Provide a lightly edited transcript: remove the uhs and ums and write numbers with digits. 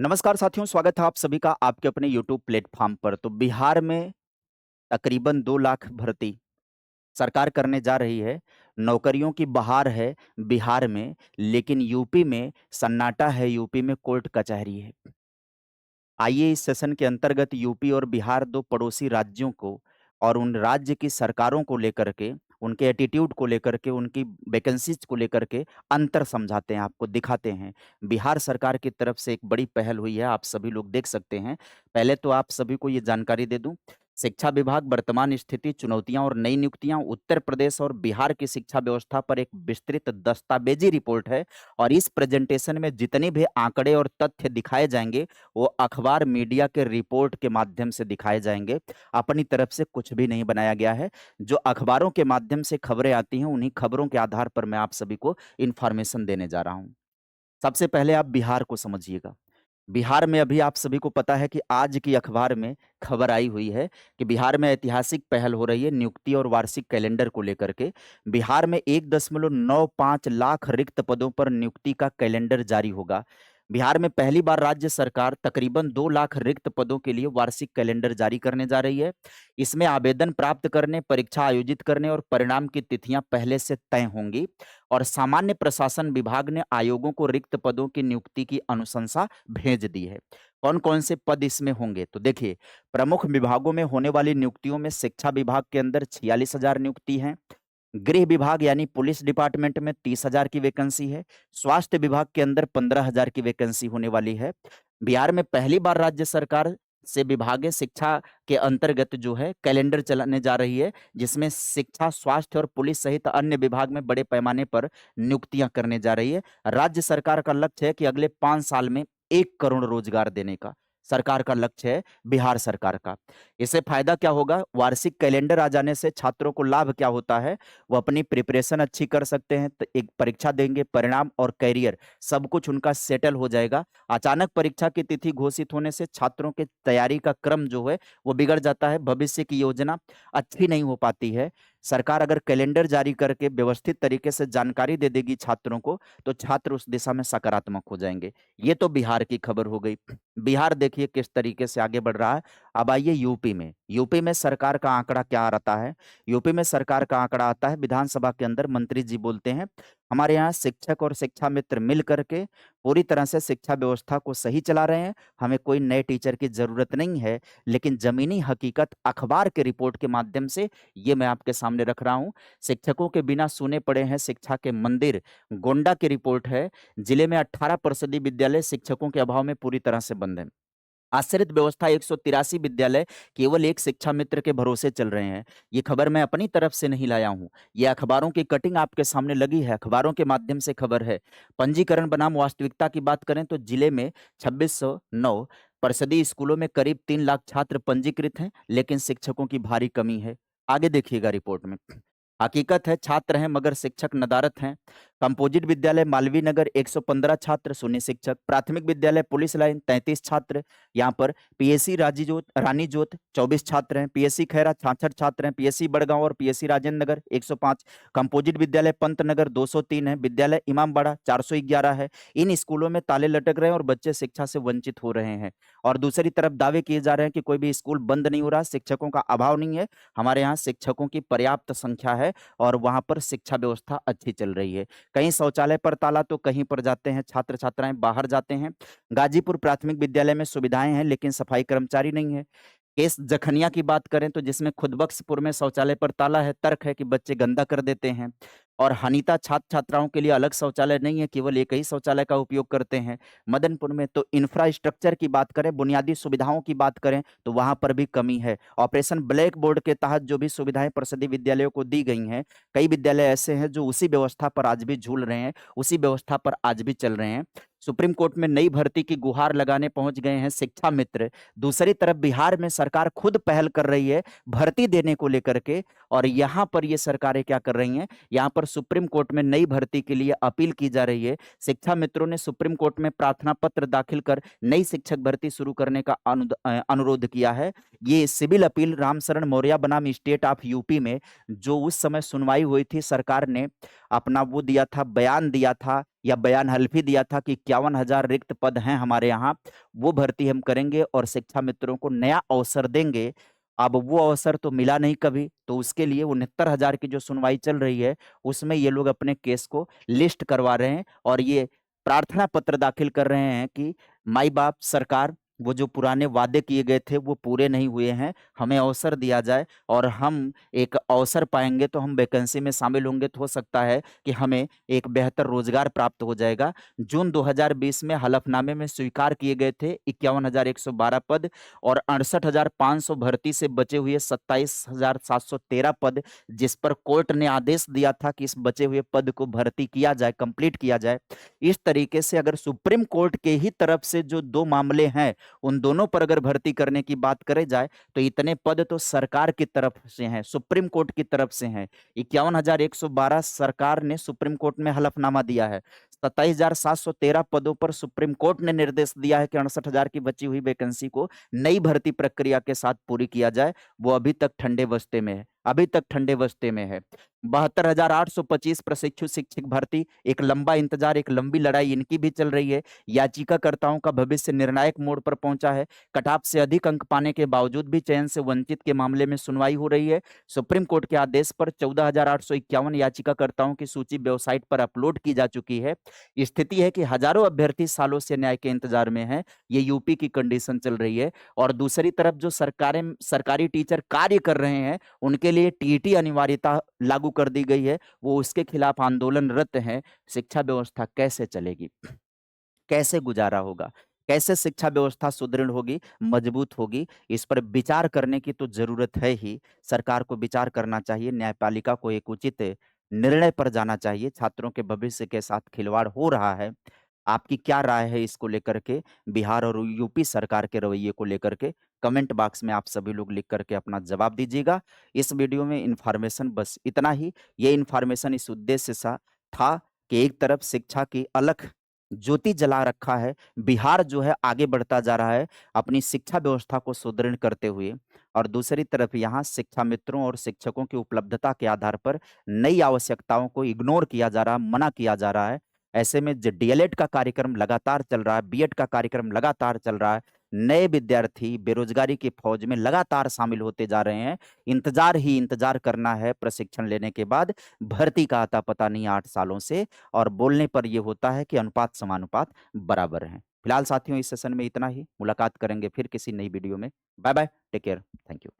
नमस्कार साथियों, स्वागत है आप सभी का आपके अपने यूट्यूब प्लेटफॉर्म पर। तो बिहार में तकरीबन 2 लाख भर्ती सरकार करने जा रही है। नौकरियों की बहार है बिहार में, लेकिन यूपी में सन्नाटा है, यूपी में कोर्ट कचहरी है। आइए इस सेशन के अंतर्गत यूपी और बिहार 2 पड़ोसी राज्यों को और उन राज्य की सरकारों को लेकर के, उनके एटीट्यूड को लेकर के, उनकी वैकेंसीज़ को लेकर के अंतर समझाते हैं, आपको दिखाते हैं। बिहार सरकार की तरफ से एक बड़ी पहल हुई है, आप सभी लोग देख सकते हैं। पहले तो आप सभी को ये जानकारी दे दूँ, शिक्षा विभाग, वर्तमान स्थिति, चुनौतियाँ और नई नियुक्तियाँ, उत्तर प्रदेश और बिहार की शिक्षा व्यवस्था पर एक विस्तृत दस्तावेजी रिपोर्ट है और इस प्रेज़ेंटेशन में जितने भी आंकड़े और तथ्य दिखाए जाएँगे, वो अखबार मीडिया के रिपोर्ट के माध्यम से दिखाए जाएँगे। अपनी तरफ से कुछ भी नहीं बनाया गया है। जो अखबारों के माध्यम से खबरें आती हैं, उन्हीं खबरों के आधार पर मैं आप सभी को इन्फॉर्मेशन देने जा रहा हूँ। सबसे पहले आप बिहार को समझिएगा। बिहार में अभी आप सभी को पता है कि आज की अखबार में खबर आई हुई है कि बिहार में ऐतिहासिक पहल हो रही है नियुक्ति और वार्षिक कैलेंडर को लेकर के। बिहार में 1.95 लाख रिक्त पदों पर नियुक्ति का कैलेंडर जारी होगा। बिहार में पहली बार राज्य सरकार तकरीबन 2 लाख रिक्त पदों के लिए वार्षिक कैलेंडर जारी करने जा रही है। इसमें आवेदन प्राप्त करने, परीक्षा आयोजित करने और परिणाम की तिथियां पहले से तय होंगी और सामान्य प्रशासन विभाग ने आयोगों को रिक्त पदों की नियुक्ति की अनुशंसा भेज दी है। कौन-कौन से पद इसमें होंगे? तो देखिए, प्रमुख विभागों में होने वाली नियुक्तियों में शिक्षा विभाग के अंदर 46,000 नियुक्ति हैं। गृह विभाग यानी पुलिस डिपार्टमेंट में 30,000 की वैकेंसी है। स्वास्थ्य विभाग के अंदर 15,000 की वैकेंसी होने वाली है। बिहार में पहली बार राज्य सरकार से विभागीय शिक्षा के अंतर्गत जो है कैलेंडर चलाने जा रही है, जिसमें शिक्षा, स्वास्थ्य और पुलिस सहित अन्य विभाग में बड़े पैमाने पर नियुक्तियां करने जा रही है। राज्य सरकार का लक्ष्य है कि अगले 5 साल में 1 करोड़ रोजगार देने का सरकार का लक्ष्य है, बिहार सरकार का। इससे फायदा क्या होगा? वार्षिक कैलेंडर आ जाने से छात्रों को लाभ क्या होता है? वो अपनी प्रिपरेशन अच्छी कर सकते हैं, तो एक परीक्षा देंगे, परिणाम और करियर सब कुछ उनका सेटल हो जाएगा। अचानक परीक्षा की तिथि घोषित होने से छात्रों के तैयारी का क्रम जो है वो बिगड़ जाता है, भविष्य की योजना अच्छी नहीं हो पाती है। सरकार अगर कैलेंडर जारी करके व्यवस्थित तरीके से जानकारी दे देगी छात्रों को, तो छात्र उस दिशा में सकारात्मक हो जाएँगे। ये तो बिहार की खबर हो गई। बिहार देखिए किस तरीके से आगे बढ़ रहा है। अब आइए यूपी में। यूपी में सरकार का आंकड़ा क्या आता है? यूपी में सरकार का आंकड़ा आता है, विधानसभा के अंदर मंत्री जी बोलते हैं, हमारे यहाँ शिक्षक और शिक्षा मित्र मिल करके पूरी तरह से शिक्षा व्यवस्था को सही चला रहे हैं। हमें कोई नए टीचर की ज़रूरत नहीं है, लेकिन ज़मीनी हकीकत अखबार के रिपोर्ट के माध्यम से ये मैं आपके सामने रख रहा हूँ। शिक्षकों के बिना सूने पड़े हैं शिक्षा के मंदिर। गोंडा की रिपोर्ट है, जिले में 18% विद्यालय शिक्षकों के अभाव में पूरी तरह से बंद हैं। आश्रित व्यवस्था 183 विद्यालय केवल एक शिक्षा मित्र के भरोसे चल रहे हैं। ये खबर मैं अपनी तरफ से नहीं लाया हूँ। ये अखबारों की कटिंग आपके सामने लगी है, अखबारों के माध्यम से खबर है। पंजीकरण बनाम वास्तविकता की बात करें तो जिले में 2609 परिषदीय स्कूलों में करीब 3 लाख छात्र पंजीकृत हैं, लेकिन शिक्षकों की भारी कमी है। आगे देखिएगा रिपोर्ट में। हकीकत है छात्र हैं मगर शिक्षक नदारत हैं। कंपोजिट विद्यालय मालवीय नगर 115 छात्र, शून्य शिक्षक। प्राथमिक विद्यालय पुलिस लाइन 33 छात्र। यहाँ पर पीएससी रानी जोत 24 छात्र हैं। पीएससी खैरा 66 छात्र हैं। पीएससी बड़गांव और पीएससी राजेंद्र नगर 105। कंपोजिट विद्यालय पंत नगर 203 है। विद्यालय इमामबाड़ा 411 है। इन स्कूलों में ताले लटक रहे हैं और बच्चे शिक्षा से वंचित हो रहे हैं। और दूसरी तरफ दावे किए जा रहे हैं कि कोई भी स्कूल बंद नहीं हो रहा, शिक्षकों का अभाव नहीं है। हमारे यहाँ शिक्षकों की पर्याप्त संख्या है और वहाँ पर शिक्षा व्यवस्था अच्छी चल रही है। कहीं शौचालय पर ताला तो कहीं पर जाते हैं छात्र-छात्राएँ बाहर जाते हैं। गाजीपुर प्राथमिक विद्यालय में सुविधाएँ हैं लेकिन सफाई कर्मचारी नहीं है। केस जखनिया की बात करें तो जिसमें खुदबख्शपुर में शौचालय पर ताला है, तर्क है कि बच्चे गंदा कर देते हैं। और हनीता छात्र-छात्राओं के लिए अलग शौचालय नहीं है, केवल एक ही शौचालय का उपयोग करते हैं। मदनपुर में तो इंफ्रास्ट्रक्चर की बात करें, बुनियादी सुविधाओं की बात करें तो वहाँ पर भी कमी है। ऑपरेशन ब्लैक बोर्ड के तहत जो भी सुविधाएँ परिषदीय विद्यालयों को दी गई हैं, कई विद्यालय ऐसे हैं जो उसी व्यवस्था पर आज भी झूल रहे हैं, उसी व्यवस्था पर आज भी चल रहे हैं। सुप्रीम कोर्ट में नई भर्ती की गुहार लगाने पहुँच गए हैं शिक्षा मित्र। दूसरी तरफ बिहार में सरकार खुद पहल कर रही है भर्ती देने को लेकर के और यहाँ पर ये सरकारें क्या कर रही हैं, यहाँ पर सुप्रीम कोर्ट में नई भर्ती के लिए अपील की जा रही है। शिक्षा मित्रों ने सुप्रीम कोर्ट में प्रार्थना पत्र दाखिल कर नई शिक्षक भर्ती शुरू करने का अनुरोध किया है। ये सिविल अपील रामशरण मौर्य बनाम स्टेट ऑफ यूपी में जो उस समय सुनवाई हुई थी, सरकार ने अपना वो दिया था, बयान दिया था या बयान हल्फी दिया था कि 51,000 रिक्त पद हैं हमारे यहाँ, वो भर्ती हम करेंगे और शिक्षा मित्रों को नया अवसर देंगे। अब वो अवसर तो मिला नहीं कभी, तो उसके लिए 69,000 की जो सुनवाई चल रही है, उसमें ये लोग अपने केस को लिस्ट करवा रहे हैं और ये प्रार्थना पत्र दाखिल कर रहे हैं कि माई बाप सरकार, वो जो पुराने वादे किए गए थे वो पूरे नहीं हुए हैं, हमें अवसर दिया जाए और हम एक अवसर पाएंगे तो हम वैकेंसी में शामिल होंगे, तो हो सकता है कि हमें एक बेहतर रोजगार प्राप्त हो जाएगा। जून 2020 में हलफनामे में स्वीकार किए गए थे 51,112 पद और 68,500 भर्ती से बचे हुए 27,713 पद, जिस पर कोर्ट ने आदेश दिया था कि इस बचे हुए पद को भर्ती किया जाए, कंप्लीट किया जाए। इस तरीके से अगर सुप्रीम कोर्ट के ही तरफ से जो दो मामले हैं, उन दोनों पर अगर भर्ती करने की बात करे जाए तो इतने पद तो सरकार की तरफ से हैं, सुप्रीम कोर्ट की तरफ से हैं। 51,112 सरकार ने सुप्रीम कोर्ट में हलफनामा दिया है। 27,713 पदों पर सुप्रीम कोर्ट ने निर्देश दिया है कि 68,000 की बची हुई वैकेंसी को नई भर्ती प्रक्रिया के साथ पूरी किया जाए। वो अभी तक ठंडे बस्ते में है, अभी तक ठंडे बस्ते में है। 72,825 प्रशिक्षु शिक्षक भर्ती, एक लंबा इंतजार, एक लंबी लड़ाई इनकी भी चल रही है। याचिकाकर्ताओं का भविष्य निर्णायक मोड़ पर पहुंचा है। कटऑफ से अधिक अंक पाने के बावजूद भी चयन से वंचित के मामले में सुनवाई हो रही है। सुप्रीम कोर्ट के आदेश पर 14,851 याचिकाकर्ताओं की सूची वेबसाइट पर अपलोड की जा चुकी है। स्थिति है कि हजारों अभ्यर्थी सालों से न्याय के इंतजार में हैं। ये यूपी की कंडीशन चल रही है और दूसरी तरफ जो सरकारी टीचर कार्य कर रहे हैं, उनके लिए टीईटी अनिवार्यता लागू कर दी गई है, वो उसके खिलाफ आंदोलनरत हैं। शिक्षा व्यवस्था कैसे चलेगी, कैसे गुजारा होगा, कैसे शिक्षा व्यवस्था सुदृढ़ होगी, मजबूत होगी, इस पर विचार करने की तो जरूरत है ही। सरकार को विचार करना चाहिए, न्यायपालिका को एक उचित निर्णय पर जाना चाहिए। छात्रों के भविष्य के साथ खिलवाड़ हो रहा है। आपकी क्या राय है इसको लेकर के, बिहार और यूपी सरकार के रवैये को लेकर के? कमेंट बॉक्स में आप सभी लोग लिख करके अपना जवाब दीजिएगा। इस वीडियो में इन्फॉर्मेशन बस इतना ही। ये इन्फॉर्मेशन इस उद्देश्य से था कि एक तरफ शिक्षा की अलख ज्योति जला रखा है, बिहार जो है आगे बढ़ता जा रहा है अपनी शिक्षा व्यवस्था को सुदृढ़ करते हुए, और दूसरी तरफ यहाँ शिक्षा मित्रों और शिक्षकों की उपलब्धता के आधार पर नई आवश्यकताओं को इग्नोर किया जा रहा है, मना किया जा रहा है। ऐसे में जो डीएलएड का कार्यक्रम लगातार चल रहा है, बीएड का कार्यक्रम लगातार चल रहा है, नए विद्यार्थी बेरोजगारी की फौज में लगातार शामिल होते जा रहे हैं। इंतजार ही इंतजार करना है प्रशिक्षण लेने के बाद, भर्ती का आता पता नहीं 8 सालों से, और बोलने पर यह होता है कि अनुपात समानुपात बराबर है। फिलहाल साथियों इस सेशन में इतना ही, मुलाकात करेंगे फिर किसी नई वीडियो में। Bye bye, take care, thank you.